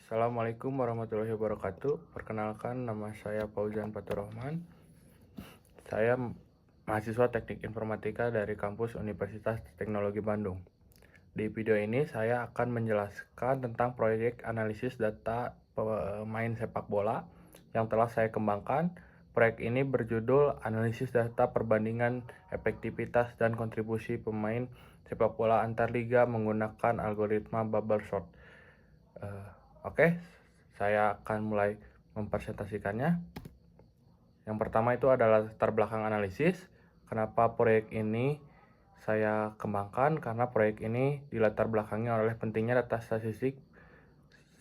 Assalamualaikum warahmatullahi wabarakatuh. Perkenalkan, nama saya Fauzan Faturrahman. Saya mahasiswa Teknik Informatika dari kampus Universitas Teknologi Bandung. Di video ini saya akan menjelaskan tentang proyek analisis data pemain sepak bola yang telah saya kembangkan. Proyek ini berjudul Analisis Data Perbandingan Efektivitas dan Kontribusi Pemain Sepak Bola Antar Liga menggunakan algoritma bubble sort. Oke, saya akan mulai mempresentasikannya. Yang pertama itu adalah latar belakang analisis. Kenapa proyek ini saya kembangkan? Karena proyek ini dilatar belakangi oleh pentingnya data statistik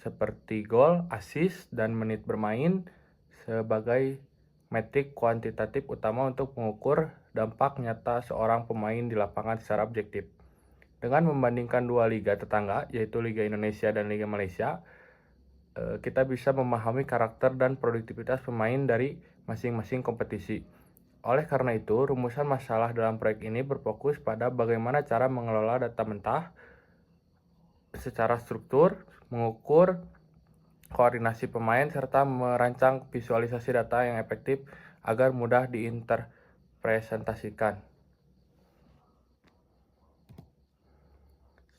seperti gol, assist, dan menit bermain sebagai metrik kuantitatif utama untuk mengukur dampak nyata seorang pemain di lapangan secara objektif. Dengan membandingkan dua liga tetangga, yaitu Liga Indonesia dan Liga Malaysia, kita bisa memahami karakter dan produktivitas pemain dari masing-masing kompetisi. Oleh karena itu, rumusan masalah dalam proyek ini berfokus pada bagaimana cara mengelola data mentah secara struktur, mengukur koordinasi pemain, serta merancang visualisasi data yang efektif agar mudah diinterpresentasikan.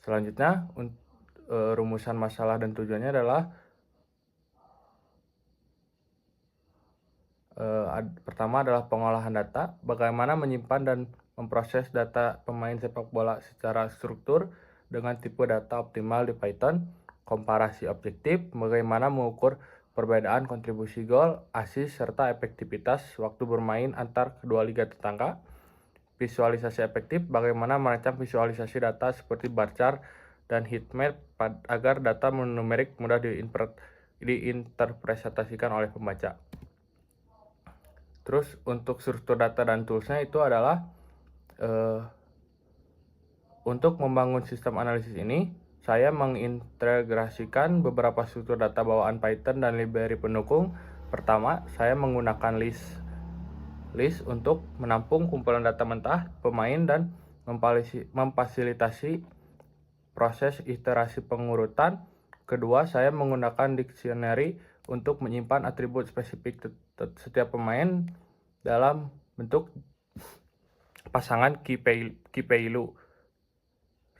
Selanjutnya, rumusan masalah dan tujuannya adalah pertama adalah pengolahan data, bagaimana menyimpan dan memproses data pemain sepak bola secara struktur dengan tipe data optimal di Python, komparasi objektif, bagaimana mengukur perbedaan kontribusi gol, assist, serta efektivitas waktu bermain antar kedua liga tetangga, visualisasi efektif, bagaimana merancang visualisasi data seperti bar chart dan heatmap agar data numerik mudah diinterpretasikan oleh pembaca. Terus untuk struktur data dan toolsnya itu adalah untuk membangun sistem analisis ini, saya mengintegrasikan beberapa struktur data bawaan Python dan library pendukung. Pertama, saya menggunakan list untuk menampung kumpulan data mentah pemain dan memfasilitasi proses iterasi pengurutan. Kedua, saya menggunakan dictionary untuk menyimpan atribut spesifik setiap pemain dalam bentuk pasangan key value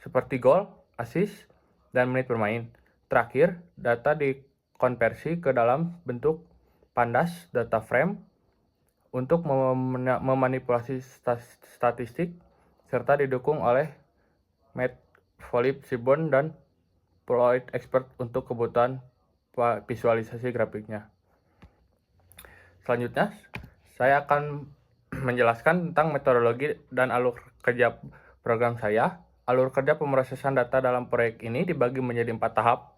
seperti gol, assist, dan menit bermain. Terakhir, data dikonversi ke dalam bentuk pandas data frame untuk memanipulasi statistik serta didukung oleh Matplotlib, Seaborn, dan Ploid Expert untuk kebutuhan visualisasi grafiknya. Selanjutnya, saya akan menjelaskan tentang metodologi dan alur kerja program saya. Alur kerja pemrosesan data dalam proyek ini dibagi menjadi 4 tahap.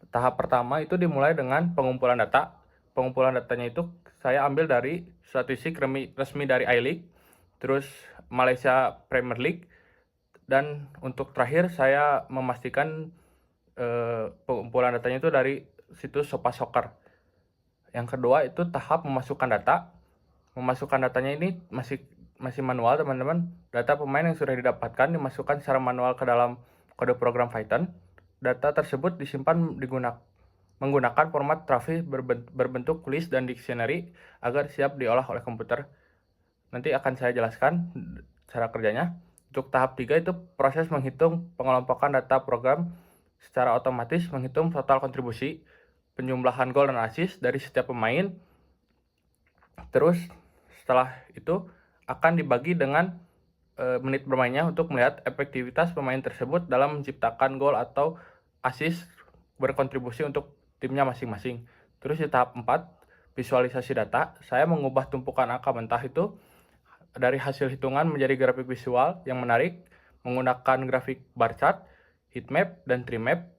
Tahap pertama itu dimulai dengan pengumpulan data. Pengumpulan datanya itu saya ambil dari statistik resmi dari iLeague, terus Malaysia Premier League, dan untuk terakhir saya memastikan pengumpulan datanya itu dari situs SofaSoccer. Yang kedua itu tahap memasukkan data. Memasukkan datanya ini masih manual, teman-teman. Data pemain yang sudah didapatkan dimasukkan secara manual ke dalam kode program Python. Data tersebut disimpan menggunakan format TRAVI berbentuk list dan dictionary agar siap diolah oleh komputer. Nanti akan saya jelaskan cara kerjanya. Untuk tahap 3 itu proses menghitung pengelompokan data program secara otomatis, menghitung total kontribusi, penjumlahan gol dan assist dari setiap pemain. Terus setelah itu akan dibagi dengan menit bermainnya untuk melihat efektivitas pemain tersebut dalam menciptakan gol atau assist berkontribusi untuk timnya masing-masing. Terus di tahap 4, visualisasi data, saya mengubah tumpukan angka mentah itu dari hasil hitungan menjadi grafik visual yang menarik menggunakan grafik bar chart, heatmap, dan tree map.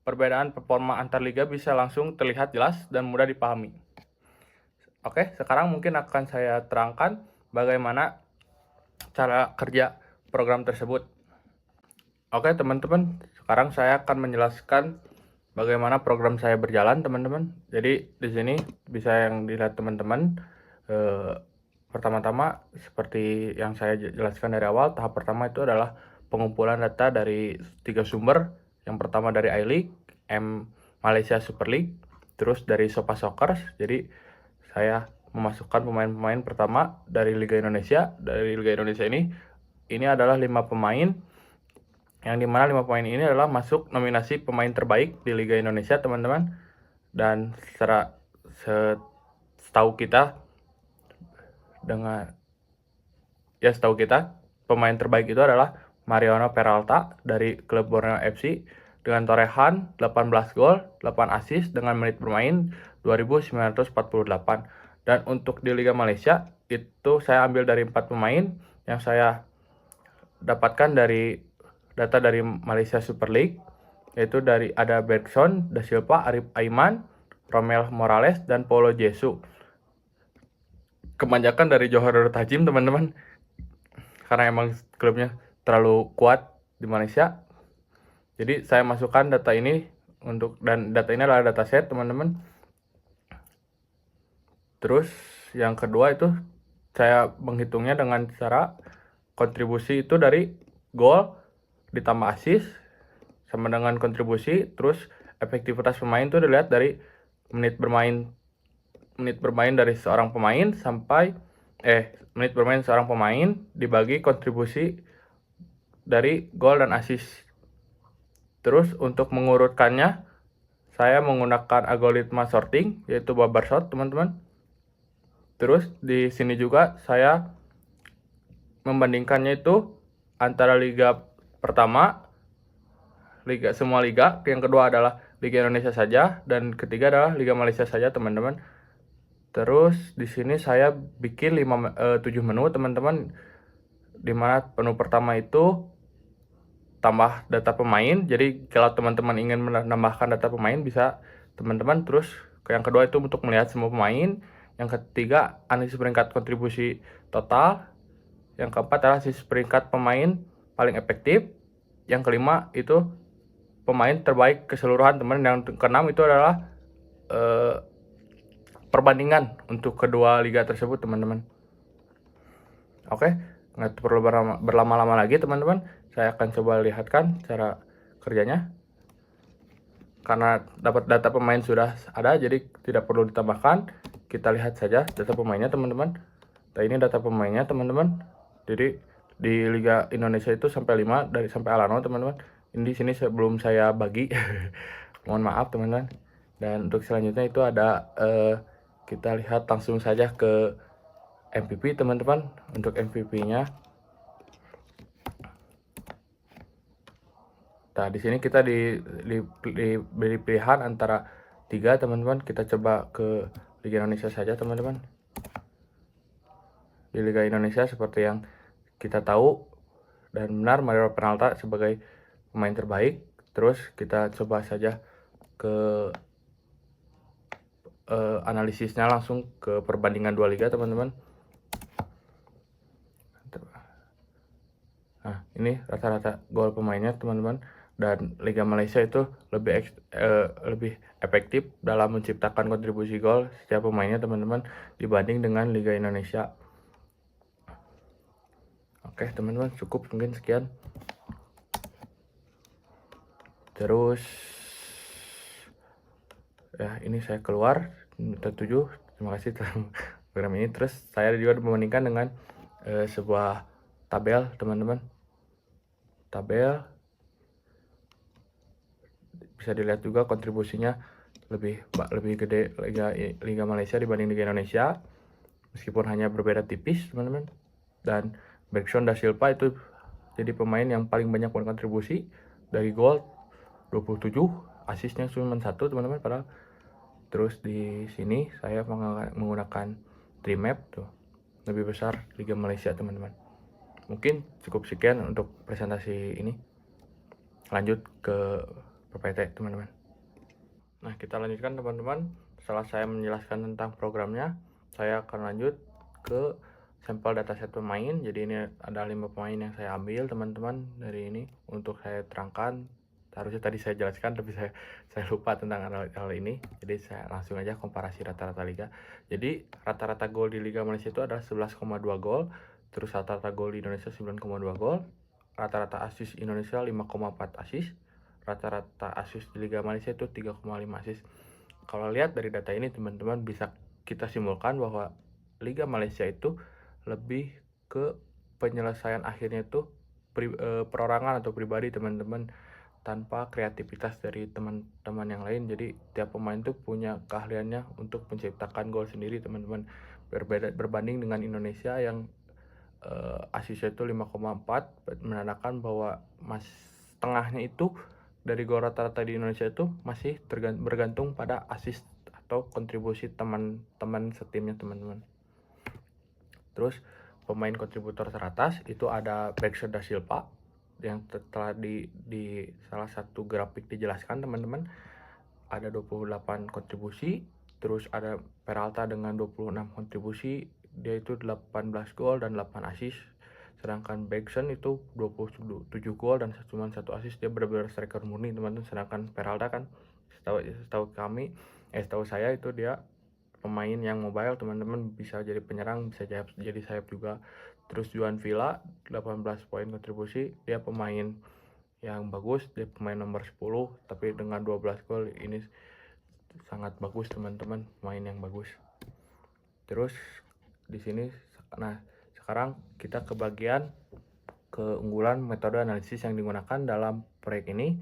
Perbedaan performa antar liga bisa langsung terlihat jelas dan mudah dipahami. Oke, sekarang mungkin akan saya terangkan bagaimana cara kerja program tersebut. Oke, teman-teman, sekarang saya akan menjelaskan bagaimana program saya berjalan, teman-teman. Jadi di sini bisa yang dilihat teman-teman. Pertama-tama seperti yang saya jelaskan dari awal, tahap pertama itu adalah pengumpulan data dari 3 sumber. Yang pertama dari iLeague, Malaysia Super League, terus dari Sopa Soccer. Jadi saya memasukkan pemain-pemain pertama dari Liga Indonesia. Dari Liga Indonesia ini adalah 5 pemain, yang dimana 5 pemain ini adalah masuk nominasi pemain terbaik di Liga Indonesia, teman-teman. Dan setahu kita pemain terbaik itu adalah Mariano Peralta dari klub Borneo FC dengan torehan 18 gol, 8 assist dengan menit bermain 2.948. Dan untuk di Liga Malaysia itu saya ambil dari 4 pemain yang saya dapatkan dari data dari Malaysia Super League, yaitu ada Bergson, Da Silva, Arif Aiman, Romel Morales, dan Paulo Jesu. Kebanyakan dari Johor Darul Tajim, teman-teman, karena emang klubnya terlalu kuat di Malaysia. Jadi saya masukkan data ini dan data ini adalah data set, teman-teman. Terus yang kedua itu saya menghitungnya dengan cara kontribusi itu dari gol ditambah assist sama dengan kontribusi. Terus efektivitas pemain itu dilihat dari menit bermain dari seorang pemain menit bermain seorang pemain dibagi kontribusi dari gol dan assist. Terus untuk mengurutkannya saya menggunakan algoritma sorting, yaitu Babar Sort, teman-teman. Terus di sini juga saya membandingkannya itu antara liga pertama, semua liga, yang kedua adalah Liga Indonesia saja, dan ketiga adalah Liga Malaysia saja, teman-teman. Terus di sini saya bikin 7 menu, teman-teman, dimana menu pertama itu tambah data pemain. Jadi kalau teman-teman ingin menambahkan data pemain bisa teman-teman. Terus yang kedua itu untuk melihat semua pemain. Yang ketiga analisis peringkat kontribusi total. Yang keempat adalah analisis peringkat pemain paling efektif. Yang kelima itu pemain terbaik keseluruhan, teman. Yang keenam itu adalah perbandingan untuk kedua liga tersebut, teman-teman. Oke, nggak perlu berlama-lama lagi, teman-teman. Saya akan coba lihatkan cara kerjanya. Karena dapat data pemain sudah ada, jadi tidak perlu ditambahkan. Kita lihat saja data pemainnya, teman-teman. Nah, ini data pemainnya, teman-teman. Jadi di Liga Indonesia itu sampai 5 dari sampai Alano, teman-teman. Ini di sini sebelum saya bagi. Mohon maaf, teman-teman. Dan untuk selanjutnya itu ada kita lihat langsung saja ke MVP, teman-teman. Untuk MVP-nya, nah di sini kita diberi pilihan antara 3, teman-teman. Kita coba ke Liga Indonesia saja, teman-teman. Di Liga Indonesia seperti yang kita tahu dan benar, Mariano Peralta sebagai pemain terbaik. Terus kita coba saja ke analisisnya langsung ke perbandingan dua liga, teman-teman. Nah, ini rata-rata gol pemainnya, teman-teman. Dan Liga Malaysia itu lebih efektif dalam menciptakan kontribusi gol setiap pemainnya, teman-teman, dibanding dengan Liga Indonesia. Oke, teman-teman, cukup mungkin sekian. Terus ya, ini saya keluar tertuju. Terima kasih telah program ini. Terus saya juga membandingkan dengan sebuah tabel, teman-teman. Tabel bisa dilihat juga kontribusinya lebih gede Liga Malaysia dibanding Liga Indonesia, meskipun hanya berbeda tipis, teman-teman. Dan Bergson, Da Silva itu jadi pemain yang paling banyak berkontribusi dari gol 27, asisnya cuma 1, teman-teman. Padahal terus di sini saya menggunakan Dream Map tuh, lebih besar Liga Malaysia, teman-teman. Mungkin cukup sekian untuk presentasi ini. Lanjut ke PPT, teman-teman. Nah, kita lanjutkan, teman-teman. Setelah saya menjelaskan tentang programnya, saya akan lanjut ke sampel dataset pemain. Jadi ini ada 5 pemain yang saya ambil, teman-teman, dari ini untuk saya terangkan. Harusnya tadi saya jelaskan, tapi saya lupa tentang hal ini. Jadi saya langsung aja komparasi rata-rata liga. Jadi rata-rata gol di Liga Malaysia itu adalah 11,2 gol. Terus rata-rata gol di Indonesia 9,2 gol. Rata-rata assist Indonesia 5,4 assist. rata-rata assist di Liga Malaysia itu 3,5 assist. Kalau lihat dari data ini teman-teman bisa kita simpulkan bahwa Liga Malaysia itu lebih ke penyelesaian akhirnya itu perorangan atau pribadi teman-teman, tanpa kreativitas dari teman-teman yang lain. Jadi tiap pemain tuh punya keahliannya untuk menciptakan gol sendiri teman-teman. Berbanding dengan Indonesia yang assist itu 5,4, menandakan bahwa tengahnya itu dari gol rata-rata di Indonesia itu masih bergantung pada assist atau kontribusi teman-teman setimnya teman-teman. Terus pemain kontributor teratas itu ada Baxter da Silva yang telah di salah satu grafik dijelaskan teman-teman, ada 28 kontribusi. Terus ada Peralta dengan 26 kontribusi, dia itu 18 gol dan 8 assist. Sedangkan Bergson itu 27 gol dan cuma 1 assist, dia benar-benar striker murni teman-teman. Sedangkan Peralta kan setahu saya itu dia pemain yang mobile teman-teman, bisa jadi penyerang, bisa jadi sayap juga. Terus Juan Villa 18 poin kontribusi, dia pemain yang bagus, dia pemain nomor 10 tapi dengan 12 gol, ini sangat bagus teman-teman, pemain yang bagus. Terus di sini sekarang kita ke bagian keunggulan metode analisis yang digunakan dalam proyek ini.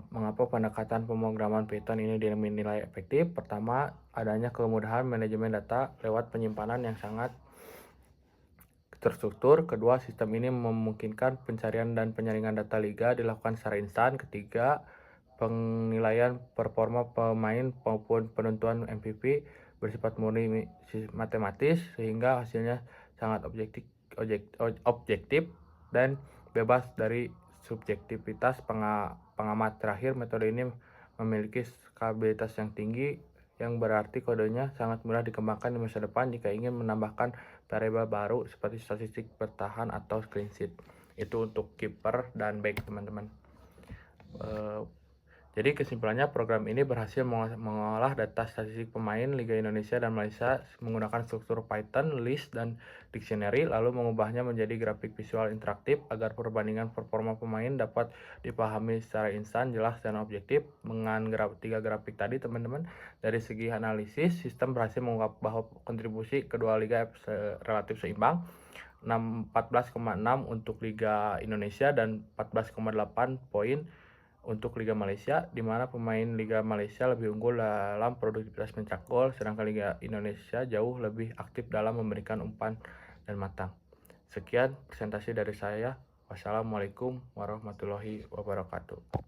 Mengapa pendekatan pemrograman Python ini dinilai efektif? Pertama, adanya kemudahan manajemen data lewat penyimpanan yang sangat terstruktur. Kedua, sistem ini memungkinkan pencarian dan penyaringan data liga dilakukan secara instan. Ketiga, penilaian performa pemain maupun penentuan MVP bersifat murni matematis sehingga hasilnya sangat objektif dan bebas dari subjektivitas pengamat. Terakhir, metode ini memiliki skalabilitas yang tinggi, yang berarti kodenya sangat mudah dikembangkan di masa depan jika ingin menambahkan variabel baru seperti statistik bertahan atau clean sheet. Itu untuk kiper dan back teman-teman. Jadi kesimpulannya, program ini berhasil mengolah data statistik pemain Liga Indonesia dan Malaysia menggunakan struktur Python, list, dan dictionary, lalu mengubahnya menjadi grafik visual interaktif agar perbandingan performa pemain dapat dipahami secara instan, jelas, dan objektif. Dengan 3 grafik tadi teman-teman, dari segi analisis, sistem berhasil mengungkap bahwa kontribusi kedua liga relatif seimbang, 14,6 untuk Liga Indonesia dan 14,8 poin untuk Liga Malaysia, di mana pemain Liga Malaysia lebih unggul dalam produktivitas mencetak gol, sedangkan Liga Indonesia jauh lebih aktif dalam memberikan umpan dan matang. Sekian presentasi dari saya. Wassalamualaikum warahmatullahi wabarakatuh.